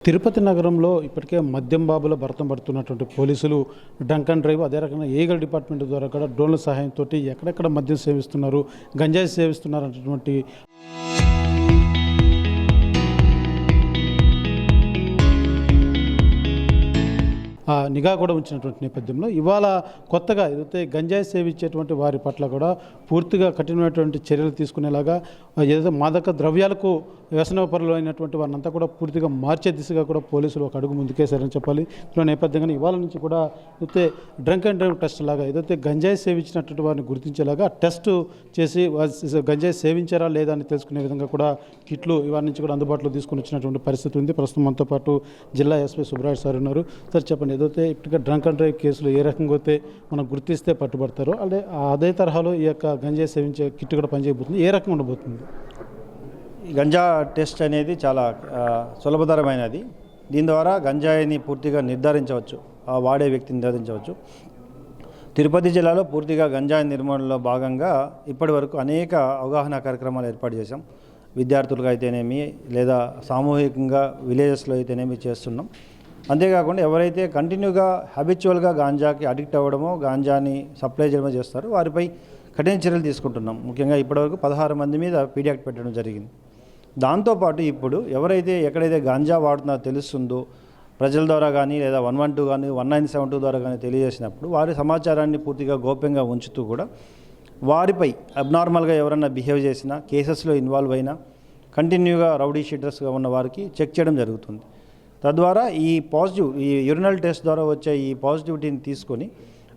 తిరుపతి నగరంలో ఇప్పటికే మద్యం బాబుల భరతం పడుతున్నటువంటి పోలీసులు డ్రంక్ అండ్ డ్రైవ్, అదే రకంగా ఈగల్ డిపార్ట్మెంట్ ద్వారా కూడా డ్రోన్ల సహాయంతో ఎక్కడెక్కడ మద్యం సేవిస్తున్నారు, గంజాయి సేవిస్తున్నారు అన్నటువంటి నిఘా కూడా ఉంచినటువంటి నేపథ్యంలో ఇవాళ కొత్తగా ఏదైతే గంజాయి సేవించేటువంటి వారి పట్ల కూడా పూర్తిగా కఠినమైనటువంటి చర్యలు తీసుకునేలాగా ఏదైతే మాదక ద్రవ్యాలకు వ్యసనపరులు అయినటువంటి వారినంతా కూడా పూర్తిగా మార్చే దిశగా కూడా పోలీసులు ఒక అడుగు ముందుకేశారని చెప్పాలి. ఇందులో నేపథ్యంగా ఇవాళ నుంచి కూడా ఏదైతే డ్రంక్ అండ్ డ్రైవ్ టెస్ట్ లాగా ఏదైతే గంజాయి సేవించినటువంటి వారిని గుర్తించేలాగా టెస్ట్ చేసి గంజాయి సేవించారా లేదా అని తెలుసుకునే విధంగా కూడా కిట్లు ఇవాళ నుంచి కూడా అందుబాటులో తీసుకుని వచ్చినటువంటి పరిస్థితి ఉంది. ప్రస్తుతం మనతో పాటు జిల్లా ఎస్పీ సుబ్రాజ్ సార్ ఉన్నారు. సార్ చెప్పండి, ఏదైతే ఇప్పటికే డ్రంక్ అండ్ డ్రైవ్ కేసులు ఏ రకంగా అయితే మనం గుర్తిస్తే పట్టుబడతారో అదే తరహాలో ఈ యొక్క గంజాయి సేవించే కిట్ కూడా పనిచేయబోతుంది, ఏ రకంగా ఉండబోతుంది? ఈ గంజా టెస్ట్ అనేది చాలా సులభతరమైనది. దీని ద్వారా గంజాయిని పూర్తిగా నిర్ధారించవచ్చు, ఆ వాడే వ్యక్తిని నిర్ధారించవచ్చు. తిరుపతి జిల్లాలో పూర్తిగా గంజాయి నిర్మూలనలో భాగంగా ఇప్పటి వరకు అనేక అవగాహన కార్యక్రమాలు ఏర్పాటు చేశాం. విద్యార్థులుగా అయితేనేమి లేదా సామూహికంగా విలేజెస్లో అయితేనేమి చేస్తున్నాం. అంతేకాకుండా ఎవరైతే కంటిన్యూగా హ్యాబిచువల్గా గాంజాకి అడిక్ట్ అవ్వడమో, గాంజాని సప్లై చేయడమో చేస్తారో వారిపై కఠిన చర్యలు తీసుకుంటున్నాం. ముఖ్యంగా ఇప్పటివరకు 16 మంది మీద పీడీ యాక్ట్ పెట్టడం జరిగింది. దాంతోపాటు ఇప్పుడు ఎవరైతే ఎక్కడైతే గాంజా వాడుతున్నారో తెలుస్తుందో ప్రజల ద్వారా కానీ లేదా 112 కానీ 1972 ద్వారా కానీ తెలియజేసినప్పుడు వారి సమాచారాన్ని పూర్తిగా గోప్యంగా ఉంచుతూ కూడా వారిపై అబ్నార్మల్గా ఎవరన్నా బిహేవ్ చేసినా, కేసెస్లో ఇన్వాల్వ్ అయినా, కంటిన్యూగా రౌడీ షీటర్స్గా ఉన్న వారికి చెక్ చేయడం జరుగుతుంది. తద్వారా ఈ యూరినల్ టెస్ట్ ద్వారా వచ్చే ఈ పాజిటివిటీని తీసుకొని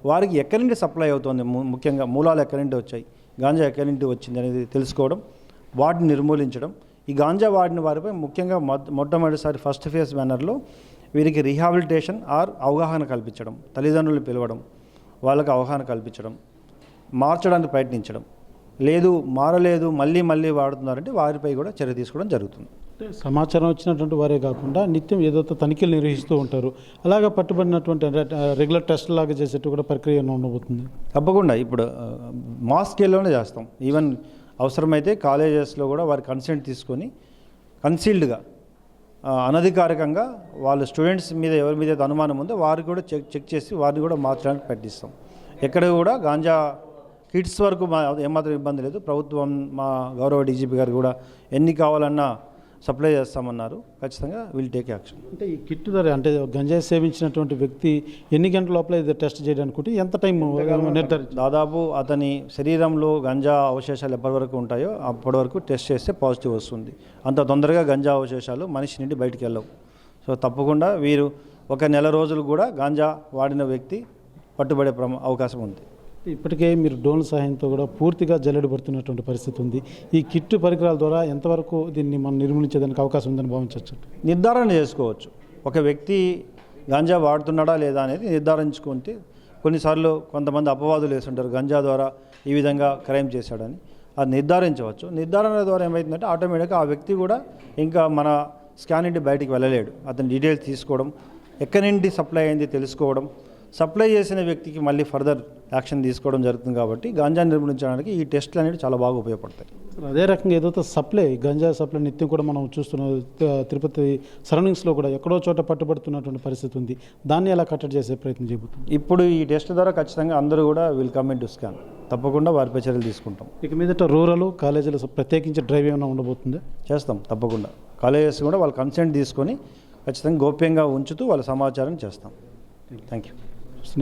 వారికి ఎక్కడి నుండి సప్లై అవుతుంది, ముఖ్యంగా మూలాలు ఎక్కడి నుండి వచ్చాయి, గాంజా ఎక్కడి నుండి వచ్చింది అనేది తెలుసుకోవడం, వాటిని నిర్మూలించడం. ఈ గాంజా వాడిన వారిపై ముఖ్యంగా మొట్టమొదటిసారి ఫస్ట్ ఫేజ్ మేనర్లో వీరికి రీహాబిలిటేషన్ అవగాహన కల్పించడం, తల్లిదండ్రులు పిలవడం, వాళ్ళకి అవగాహన కల్పించడం, మార్చడానికి ప్రయత్నించడం, లేదు మారలేదు మళ్ళీ వాడుతున్నారంటే వారిపై కూడా చర్య తీసుకోవడం జరుగుతుంది. సమాచారం వచ్చినటువంటి వారే కాకుండా నిత్యం ఏదైతే తనిఖీలు నిర్వహిస్తూ ఉంటారు, అలాగా పట్టుబడినటువంటి రెగ్యులర్ టెస్ట్ లాగా చేసేట్టు కూడా ప్రక్రియ ఉండబోతుంది. తప్పకుండా ఇప్పుడు మాస్ స్కేల్లోనే చేస్తాం. ఈవెన్ అవసరమైతే కాలేజెస్లో కూడా వారి కన్సెంట్ తీసుకొని కన్సీల్డ్గా అనధికారికంగా వాళ్ళు స్టూడెంట్స్ మీద ఎవరి మీద అనుమానం ఉందో వారికి కూడా చెక్ చేసి వారిని కూడా మార్చడానికి ప్రయత్నిస్తాం. ఎక్కడ కూడా గాంజా కిట్స్ వరకు ఏమాత్రం ఇబ్బంది లేదు. ప్రభుత్వం మా గౌరవ డీజీపీ గారు కూడా ఎన్ని కావాలన్నా సప్లై చేస్తామన్నారు. ఖచ్చితంగా విల్ టేక్ యాక్షన్. అంటే ఈ కిట్ ధర అంటే గంజాయి సేవించినటువంటి వ్యక్తి ఎన్ని గంటల లోపల ఇది టెస్ట్ చేయడానికి ఎంత టైం నిర్ధారించి దాదాపు అతని శరీరంలో గంజా అవశేషాలు ఎప్పటి వరకు ఉంటాయో అప్పటి వరకు టెస్ట్ చేస్తే పాజిటివ్ వస్తుంది. అంత తొందరగా గంజా అవశేషాలు మనిషి నుండి బయటికి వెళ్ళవు. సో తప్పకుండా వీరు 1 నెల రోజులు కూడా గాంజా వాడిన వ్యక్తి పట్టుబడే అవకాశం ఉంది. ఇప్పటికే మీరు డ్రోన్ సహాయంతో కూడా పూర్తిగా జల్లెడ పడుతున్నటువంటి పరిస్థితి ఉంది. ఈ కిట్ పరికరాల ద్వారా ఎంతవరకు దీన్ని మనం నిర్మూలించేదానికి అవకాశం ఉందని భావించవచ్చు? నిర్ధారణ చేసుకోవచ్చు. ఒక వ్యక్తి గంజా వాడుతున్నాడా లేదా అనేది నిర్ధారించుకుంటే, కొన్నిసార్లు కొంతమంది అపవాదులు వేస్తుంటారు గంజా ద్వారా ఈ విధంగా క్రైమ్ చేశాడని, అది నిర్ధారించవచ్చు. నిర్ధారణ ద్వారా ఏమవుతుందంటే ఆటోమేటిక్గా ఆ వ్యక్తి కూడా ఇంకా మన స్కాన్ నుండి బయటికి వెళ్ళలేడు. అతని డీటెయిల్స్ తీసుకోవడం, ఎక్కడి నుండి సప్లై అయింది తెలుసుకోవడం, సప్లై చేసిన వ్యక్తికి మళ్ళీ ఫర్దర్ యాక్షన్ తీసుకోవడం జరుగుతుంది. కాబట్టి గాంజా నిర్మూలించడానికి ఈ టెస్ట్లు అనేవి చాలా బాగా ఉపయోగపడతాయి. అదే రకంగా ఏదైతే సప్లై గంజా సప్లై నిత్యం కూడా మనం చూస్తున్నాం. తిరుపతి సరౌండింగ్స్లో కూడా ఎక్కడో చోట పట్టుబడుతున్నటువంటి పరిస్థితి ఉంది. దాన్ని ఎలా కట్టడి చేసే ప్రయత్నం చేయబోతుంది? ఇప్పుడు ఈ టెస్ట్ ద్వారా ఖచ్చితంగా అందరూ కూడా will come in to scan. తప్పకుండా వారిపై చర్యలు తీసుకుంటాం. ఇక మీదట రూరల్ కాలేజీలో ప్రత్యేకించి డ్రైవ్ ఏమైనా ఉండబోతుందా? చేస్తాం తప్పకుండా. కాలేజెస్ కూడా వాళ్ళ కన్సెంట్ తీసుకొని ఖచ్చితంగా గోప్యంగా ఉంచుతూ వాళ్ళ సమాచారం చేస్తాం. Thank you.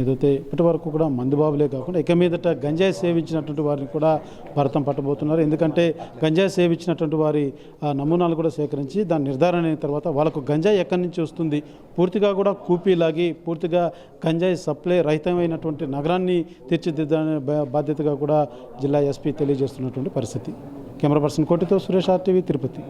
ఏదైతే ఇప్పటి వరకు కూడా మందుబాబులే కాకుండా ఇక మీదట గంజాయి సేవించినటువంటి వారిని కూడా భరతం పట్టబోతున్నారు. ఎందుకంటే గంజాయి సేవించినటువంటి వారి నమూనాలు కూడా సేకరించి దాని నిర్ధారణ అయిన తర్వాత వాళ్ళకు గంజాయి ఎక్కడి నుంచి వస్తుంది, పూర్తిగా కూడా కూపీలాగి పూర్తిగా గంజాయి సప్లై రహితమైనటువంటి నగరాన్ని తీర్చిదిద్దనే బాధ్యతగా కూడా జిల్లా ఎస్పీ తెలియజేస్తున్నటువంటి పరిస్థితి. కెమెరా పర్సన్ కోటితో సురేష్ RTV తిరుపతి.